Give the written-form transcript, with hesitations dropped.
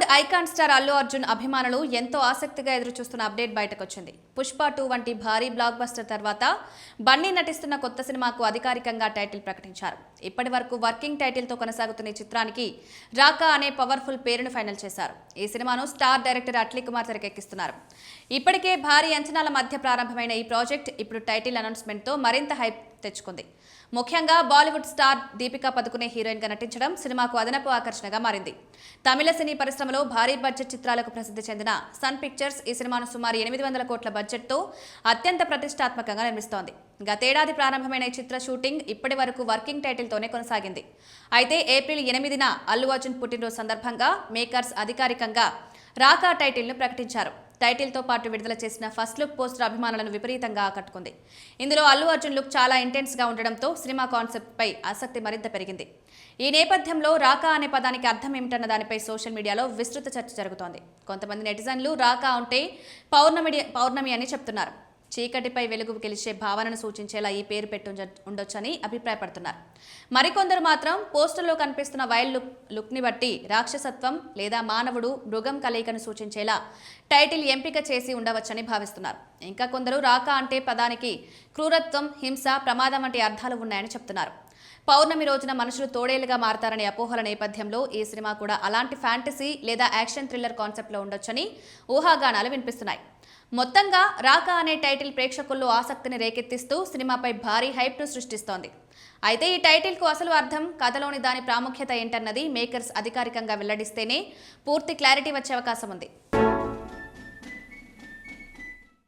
Bollywood icon star Allu Arjun అభిమానులు ఎంతో ఆసక్తిగా ఎదురుచూస్తున్న అప్డేట్ బయటకొచ్చింది. పుష్ప 2 వంటి భారీ బ్లాక్ బస్టర్ తర్వాత బన్నీ నటిస్తున్న కొత్త సినిమాకు అధికారికంగా టైటిల్ ప్రకటించారు. ఇప్పటి వరకు వర్కింగ్ టైటిల్ తో కొనసాగుతున్న ఈ చిత్రానికి రాకా అనే పవర్ఫుల్ పేరును ఫైనల్ చేశారు. ఈ సినిమాను స్టార్ డైరెక్టర్ అట్లీ కుమార్ తెరకెక్కిస్తున్నారు. ఇప్పటికే భారీ అంచనాల మధ్య ప్రారంభమైన ఈ ప్రాజెక్ట్ ఇప్పుడు టైటిల్ అనౌన్స్మెంట్ తో మరింత హైప్ తెచ్చుకుంది. ముఖ్యంగా బాలీవుడ్ స్టార్ దీపికా పదుకునే హీరోయిన్ గా నటించడం సినిమాకు అదనపు ఆకర్షణగా మారింది. తమిళ సినీ పరిశ్రమలో భారీ బడ్జెట్ చిత్రాలకు ప్రసిద్ధి చెందిన సన్ పిక్చర్స్ ఈ సినిమాను సుమారు 800 కోట్ల బడ్జెట్తో అత్యంత ప్రతిష్టాత్మకంగా నిర్మిస్తోంది. గతేడాది ప్రారంభమైన ఈ చిత్ర షూటింగ్ ఇప్పటి వరకు వర్కింగ్ టైటిల్తోనే కొనసాగింది. అయితే ఏప్రిల్ 8న అల్లు అర్జున్ పుట్టినరోజు సందర్భంగా మేకర్స్ అధికారికంగా రాకా టైటిల్ను ప్రకటించారు. టైటిల్తో పాటు విడుదల చేసిన ఫస్ట్ లుక్ పోస్టర్ అభిమానులను విపరీతంగా ఆకట్టుకుంది. ఇందులో అల్లు అర్జున్ లుక్ చాలా ఇంటెన్స్గా ఉండడంతో సినిమా కాన్సెప్ట్పై ఆసక్తి మరింత పెరిగింది. ఈ నేపథ్యంలో రాకా అనే పదానికి అర్థం ఏమిటన్న దానిపై సోషల్ మీడియాలో విస్తృత చర్చ జరుగుతోంది. కొంతమంది నెటిజన్లు రాకా అంటే పౌర్ణమి అని చెప్తున్నారు. చీకటిపై వెలుగు గెలిచే భావనను సూచించేలా ఈ పేరు ఉండొచ్చని అభిప్రాయపడుతున్నారు. మరికొందరు మాత్రం పోస్టర్లో కనిపిస్తున్న వైల్డ్ లుక్ని బట్టి రాక్షసత్వం లేదా మానవుడు మృగం కలయికను సూచించేలా టైటిల్ ఎంపిక చేసి ఉండవచ్చని భావిస్తున్నారు. ఇంకా కొందరు రాకా అంటే పదానికి క్రూరత్వం, హింస, ప్రమాదం వంటి అర్థాలు ఉన్నాయని చెప్తున్నారు. పౌర్ణమి రోజున మనుషులు తోడేలుగా మారతారనే అపోహల నేపథ్యంలో ఈ సినిమా కూడా అలాంటి ఫ్యాంటసీ లేదా యాక్షన్ థ్రిల్లర్ కాన్సెప్ట్లో ఉండొచ్చని ఊహాగానాలు వినిపిస్తున్నాయి. మొత్తంగా రాకా అనే టైటిల్ ప్రేక్షకుల్లో ఆసక్తిని రేకెత్తిస్తూ సినిమాపై భారీ హైప్ను సృష్టిస్తోంది. అయితే ఈ టైటిల్కు అసలు అర్థం, కథలోని దాని ప్రాముఖ్యత ఏంటన్నది మేకర్స్ అధికారికంగా వెల్లడిస్తేనే పూర్తి క్లారిటీ వచ్చే అవకాశం ఉంది.